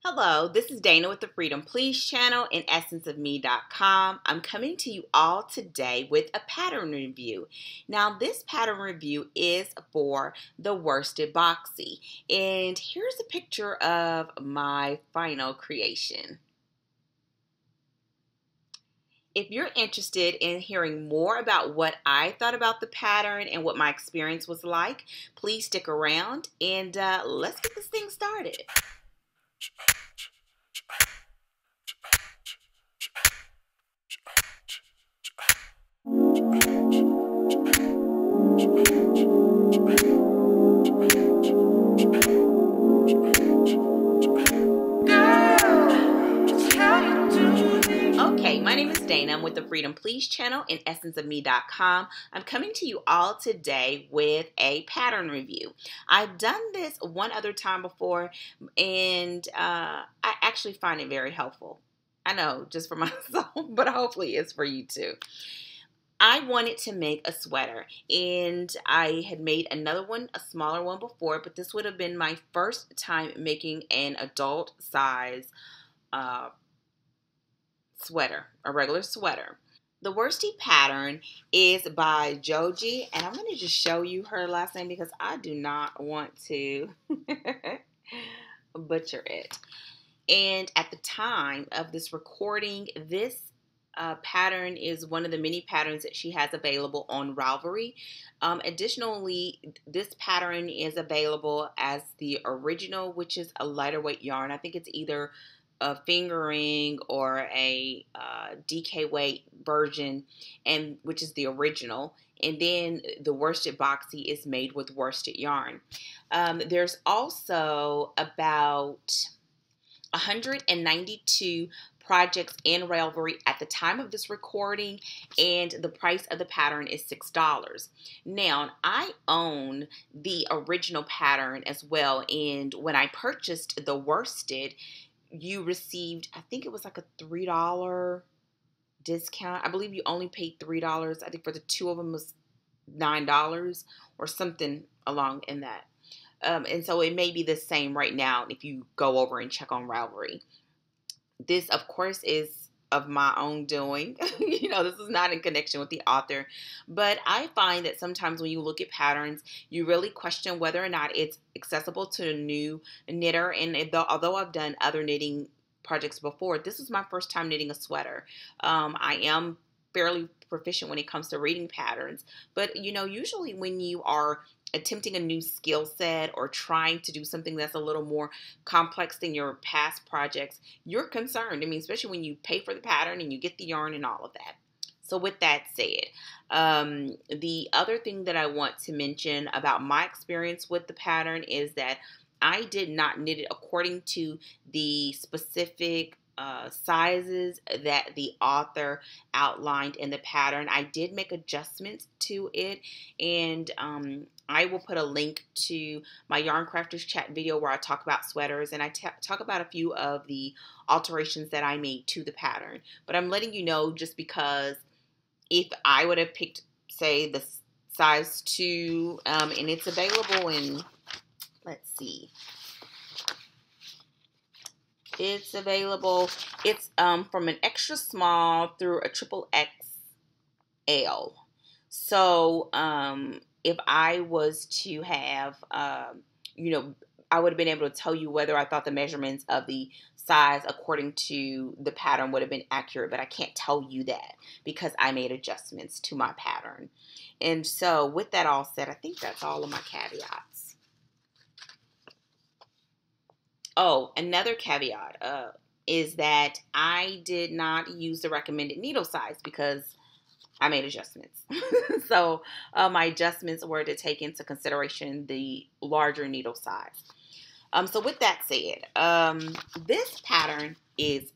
Hello, this is Dana with the Freedom Please channel and essenceofme.com. I'm coming to you all today with a pattern review. Now, this pattern review is for the Worsted Boxy, and here's a picture of my final creation. If you're interested in hearing more about what I thought about the pattern and what my experience was like, please stick around and let's get this thing started. Okay, my name is Dana. I'm with the Freedom Please channel and essenceofme.com. I'm coming to you all today with a pattern review. I've done this one other time before, and I actually find it very helpful. I know, just for myself, but hopefully it's for you too. I wanted to make a sweater, and I had made another one, a smaller one before, but this would have been my first time making an adult size sweater, a regular sweater. The Worsted pattern is by Joji, and I'm going to just show you her last name because I do not want to butcher it. And at the time of this recording, this pattern is one of the many patterns that she has available on Ravelry. Additionally, this pattern is available as the original, which is a lighter weight yarn. I think it's either a fingering or a DK weight version, and which is the original. And then the Worsted Boxy is made with worsted yarn. There's also about 192 projects in Ravelry at the time of this recording, and the price of the pattern is $6. Now, I own the original pattern as well, and when I purchased the worsted, you received, I think it was like a $3 discount. I believe you only paid $3. I think for the two of them was $9 or something along in that. And so it may be the same right now if you go over and check on Ravelry. This, of course, is of my own doing. This is not in connection with the author. But I find that sometimes when you look at patterns, you really question whether or not it's accessible to a new knitter. And although I've done other knitting projects before, this is my first time knitting a sweater. I am fairly proficient when it comes to reading patterns. But, usually when you are attempting a new skill set or trying to do something that's a little more complex than your past projects, you're concerned. Especially when you pay for the pattern and you get the yarn and all of that. So with that said, the other thing that I want to mention about my experience with the pattern is that I did not knit it according to the specific sizes that the author outlined in the pattern. I did make adjustments to it, and I will put a link to my Yarn Crafters chat video where I talk about sweaters, and I talk about a few of the alterations that I made to the pattern. But I'm letting you know just because if I would have picked, say, the size 2, and it's available in, let's see, it's available, it's from an extra small through a triple XL. So, if I was to have, I would have been able to tell you whether I thought the measurements of the size according to the pattern would have been accurate, but I can't tell you that because I made adjustments to my pattern. And so with that all said, I think that's all of my caveats. Oh, another caveat is that I did not use the recommended needle size because I made adjustments. So my adjustments were to take into consideration the larger needle size. So with that said, this pattern is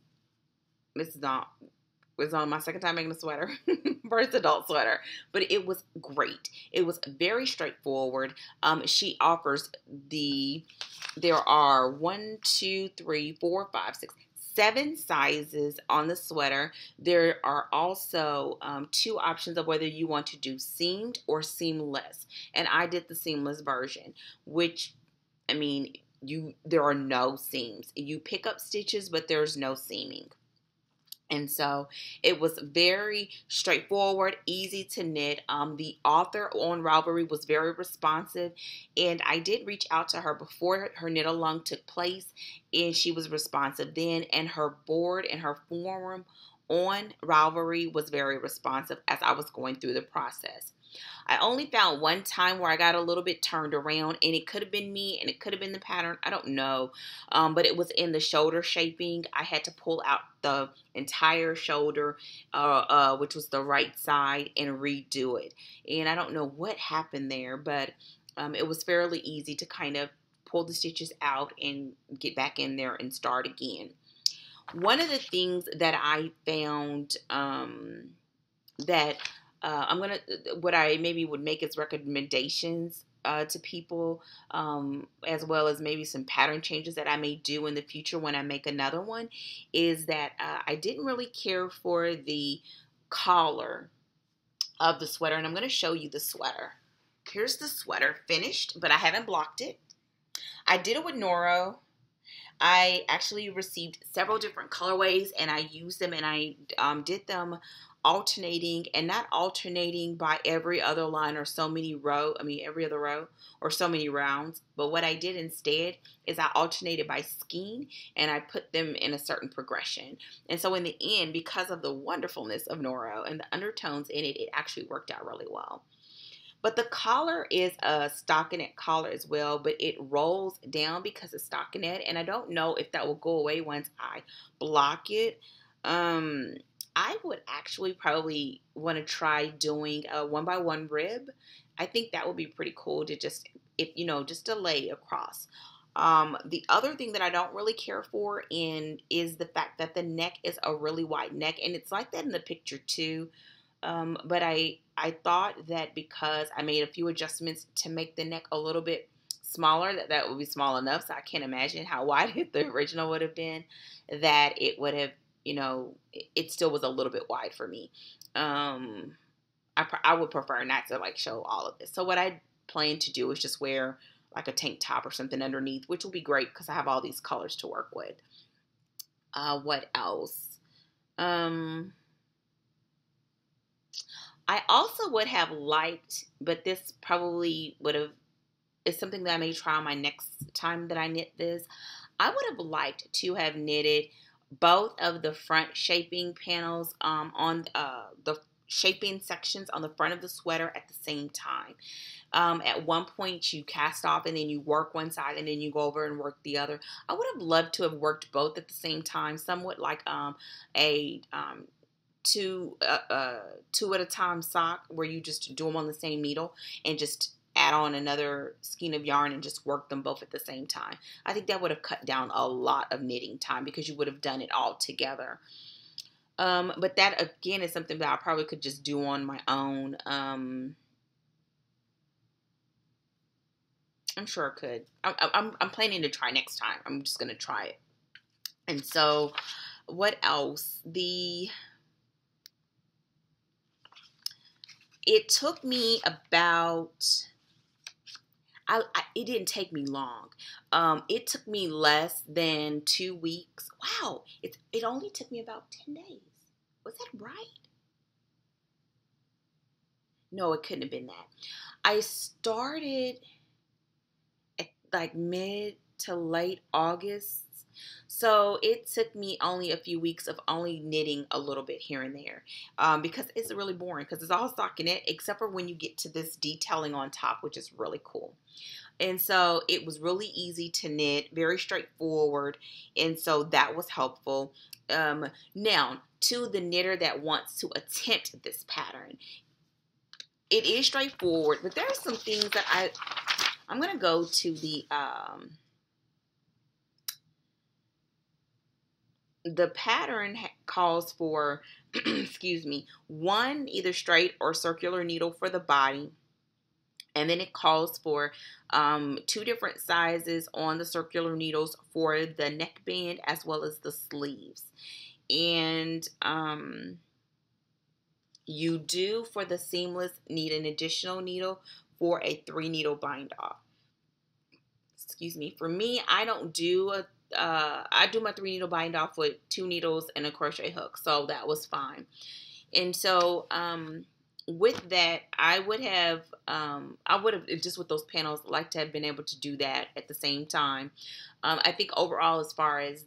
on my second time making a sweater, first adult sweater, but it was great. It was very straightforward. She offers there are 1, 2, 3, 4, 5, 6, 7 sizes on the sweater. There are also 2 options of whether you want to do seamed or seamless. And I did the seamless version, which, there are no seams. You pick up stitches, but there's no seaming. And so it was very straightforward, easy to knit. The author on Ravelry was very responsive, and I did reach out to her before her knit along took place, and she was responsive then. And her board and her forum on Ravelry was very responsive as I was going through the process. I only found one time where I got a little bit turned around, and it could have been me and it could have been the pattern. I don't know. But it was in the shoulder shaping. I had to pull out the entire shoulder, which was the right side, and redo it. And I don't know what happened there, but it was fairly easy to kind of pull the stitches out and get back in there and start again. One of the things that I found that what I maybe would make as recommendations to people, as well as maybe some pattern changes that I may do in the future when I make another one, is that I didn't really care for the collar of the sweater, and I'm going to show you the sweater. Here's the sweater finished, but I haven't blocked it. I did it with Noro. I actually received several different colorways, and I used them, and I did them alternating, and not alternating by every other line or so many every other row or so many rounds. But what I did instead is I alternated by skein, and I put them in a certain progression. And so in the end, because of the wonderfulness of Noro and the undertones in it, it actually worked out really well. But the collar is a stockinette collar as well, but it rolls down because it's stockinette, and I don't know if that will go away once I block it. I would actually probably want to try doing a 1x1 rib. I think that would be pretty cool to just to lay across. The other thing that I don't really care for is the fact that the neck is a really wide neck, and it's like that in the picture too. But I thought that because I made a few adjustments to make the neck a little bit smaller, that would be small enough. So I can't imagine how wide the original would have been, that it would have, it still was a little bit wide for me. I would prefer not to show all of this. So what I plan to do is just wear like a tank top or something underneath, which will be great because I have all these colors to work with. What else? I also would have liked, but this probably is something that I may try on my next time that I knit this. I would have liked to have knitted both of the front shaping panels on the shaping sections on the front of the sweater at the same time. At one point you cast off and then you work one side and then you go over and work the other. I would have loved to have worked both at the same time, somewhat like a two at a time sock, where you just do them on the same needle and just add on another skein of yarn and just work them both at the same time. I think that would have cut down a lot of knitting time because you would have done it all together. But that again is something that I probably could just do on my own. I'm sure I could. I'm planning to try next time. I'm just gonna try it. And so, what else? It took me about. It didn't take me long. It took me less than 2 weeks. Wow, it only took me about 10 days. Was that right? No, it couldn't have been that. I started at mid to late August. So it took me only a few weeks of only knitting a little bit here and there, because it's really boring because it's all stockinette except for when you get to this detailing on top, which is really cool. And so it was really easy to knit, very straightforward, and so that was helpful. Now, to the knitter that wants to attempt this pattern, it is straightforward, but there are some things that I'm going to go to the pattern calls for, excuse me, one either straight or circular needle for the body. And then it calls for 2 different sizes on the circular needles for the neckband as well as the sleeves. And you do, for the seamless, need an additional needle for a 3 needle bind off. excuse me, for me, I don't do a, I do my 3-needle bind off with 2 needles and a crochet hook. So that was fine. And so, with that, I would have, just with those panels, like to have been able to do that at the same time. I think overall, as far as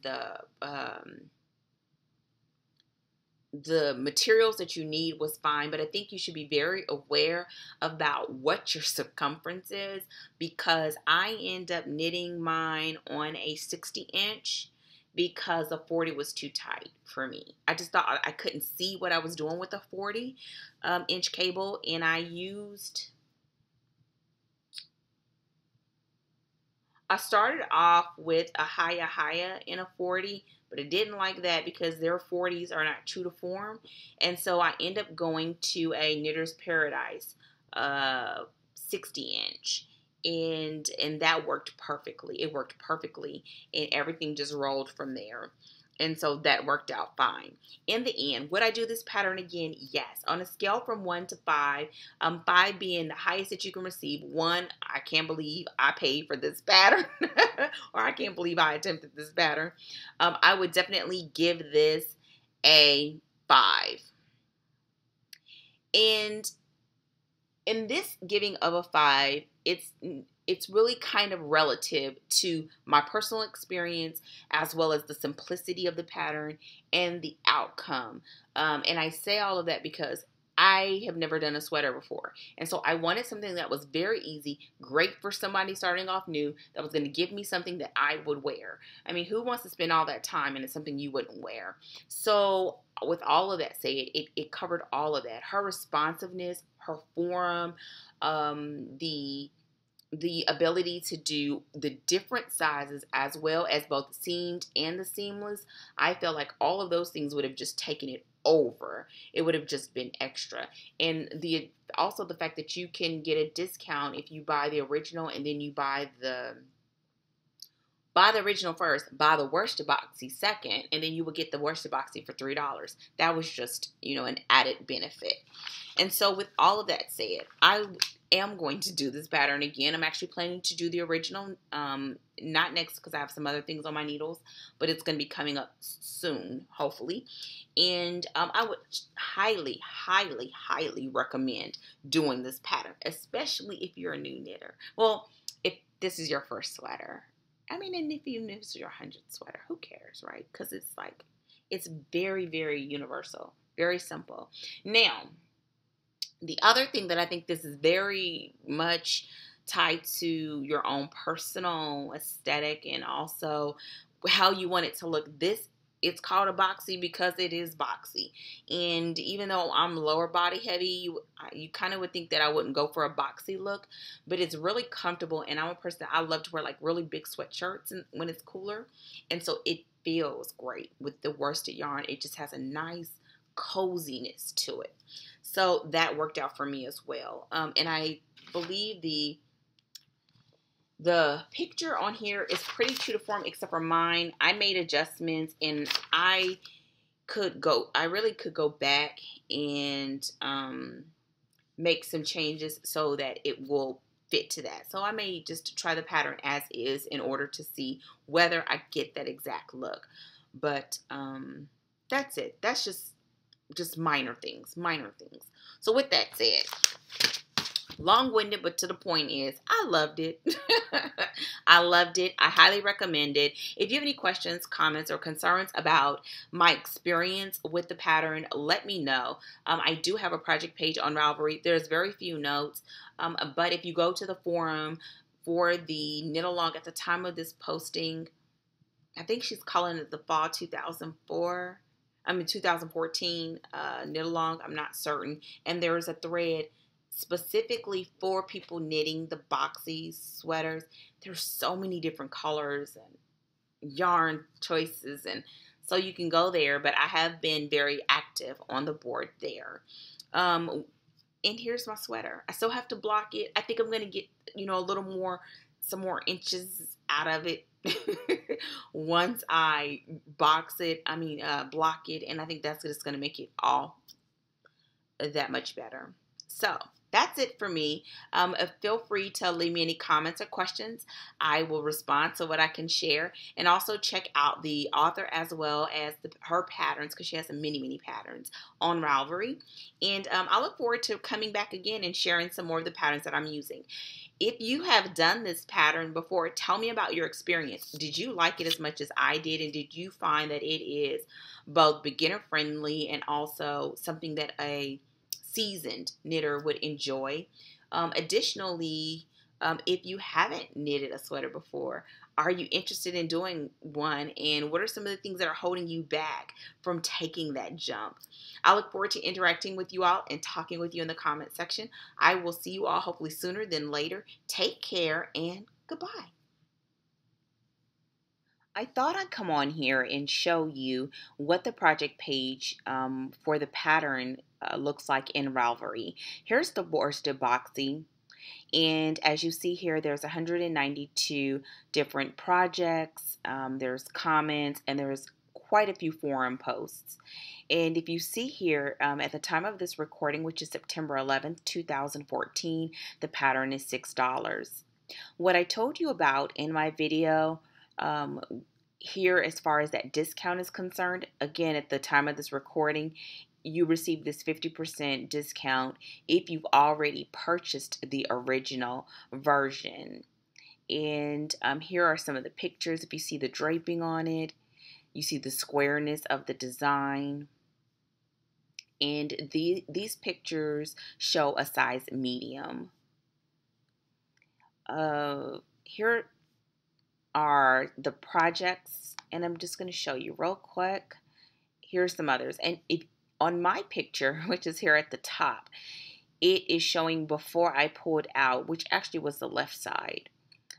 the materials that you need was fine, but I think you should be very aware about what your circumference is, because I end up knitting mine on a 60-inch because the 40 was too tight for me. I just thought I couldn't see what I was doing with a 40-inch cable, and I started off with a higher in a 40, but I didn't like that because their 40s are not true to form. And so I end up going to a Knitter's Paradise 60-inch. And that worked perfectly. It worked perfectly, and everything just rolled from there. And so that worked out fine. In the end, would I do this pattern again? Yes. On a scale from 1 to 5, 5 being the highest that you can receive. 1, I can't believe I paid for this pattern. Or I can't believe I attempted this pattern. I would definitely give this a 5. And in this giving of a 5, it's really kind of relative to my personal experience, as well as the simplicity of the pattern and the outcome. And I say all of that because I have never done a sweater before. And so I wanted something that was very easy, great for somebody starting off new, that was going to give me something that I would wear. I mean, who wants to spend all that time and it's something you wouldn't wear? So with all of that said, it covered all of that. Her responsiveness, her form, the ability to do the different sizes, as well as both seamed and the seamless. I felt like all of those things would have just taken it over. It would have just been extra. And also the fact that you can get a discount if you buy the original and then you buy the original first, buy the Worsted Boxy second, and then you will get the Worsted Boxy for $3. That was just, an added benefit. And so with all of that said, I am going to do this pattern again. I'm actually planning to do the original, not next because I have some other things on my needles, but it's going to be coming up soon, hopefully. And I would highly, highly, highly recommend doing this pattern, especially if you're a new knitter. Well, if this is your first sweater. I mean, and if this is your 100th sweater, who cares, right? Because it's very, very universal, very simple. Now, the other thing that I think this is very much tied to your own personal aesthetic and also how you want it to look. It's called a boxy because it is boxy. And even though I'm lower body heavy, you kind of would think that I wouldn't go for a boxy look, but it's really comfortable. And I'm a person that I love to wear like really big sweatshirts when it's cooler. And so it feels great with the worsted yarn. It just has a nice coziness to it. So that worked out for me as well. And I believe the picture on here is pretty true to form, except for mine. I made adjustments, and I really could go back and make some changes so that it will fit to that. So I may just try the pattern as is in order to see whether I get that exact look. But that's it. That's just minor things. So with that said, long-winded, but to the point is, I loved it. I loved it. I highly recommend it. If you have any questions, comments, or concerns about my experience with the pattern, let me know. I do have a project page on Ravelry. There's very few notes, but if you go to the forum for the knit along at the time of this posting, I think she's calling it the fall 2014 knit along. I'm not certain. And there is a thread specifically for people knitting the boxy sweaters. There's so many different colors and yarn choices, and so you can go there, but I have been very active on the board there. And here's my sweater. I still have to block it. I think I'm going to get, some more inches out of it once I block it, and I think that's just going to make it all that much better. So that's it for me. Feel free to leave me any comments or questions. I will respond to what I can share, and also check out the author as well as her patterns, because she has many patterns on Ravelry. And I look forward to coming back again and sharing some more of the patterns that I'm using. If you have done this pattern before, tell me about your experience. Did you like it as much as I did? And did you find that it is both beginner friendly and also something that a seasoned knitter would enjoy? Additionally, if you haven't knitted a sweater before, are you interested in doing one? And what are some of the things that are holding you back from taking that jump? I look forward to interacting with you all and talking with you in the comment section. I will see you all hopefully sooner than later. Take care and goodbye. I thought I'd come on here and show you what the project page for the pattern looks like in Ravelry. Here's the Worsted Boxy. And as you see here, there's 192 different projects, there's comments, and there's quite a few forum posts. And if you see here, at the time of this recording, which is September 11th, 2014, the pattern is $6. What I told you about in my video here as far as that discount is concerned, again, at the time of this recording, you receive this 50% discount if you've already purchased the original version. And here are some of the pictures. If you see the draping on it, you see the squareness of the design. And these pictures show a size medium. Here are the projects, and I'm just going to show you real quick. Here's some others. And if on my picture, which is here at the top, it is showing before I pulled out, which actually was the left side,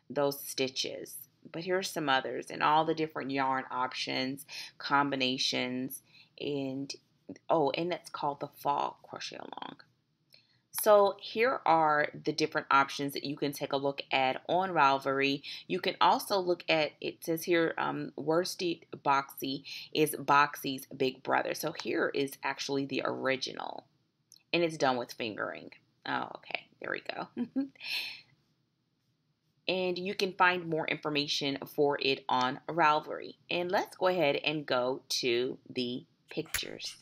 those stitches. But here's some others and all the different yarn options, combinations, and and that's called the fall crochet along. So here are the different options that you can take a look at on Ravelry. You can also look at, it says here, Worsted Boxy is Boxy's big brother. So here is actually the original, and it's done with fingering. Oh, okay, there we go. And you can find more information for it on Ravelry. And let's go ahead and go to the pictures.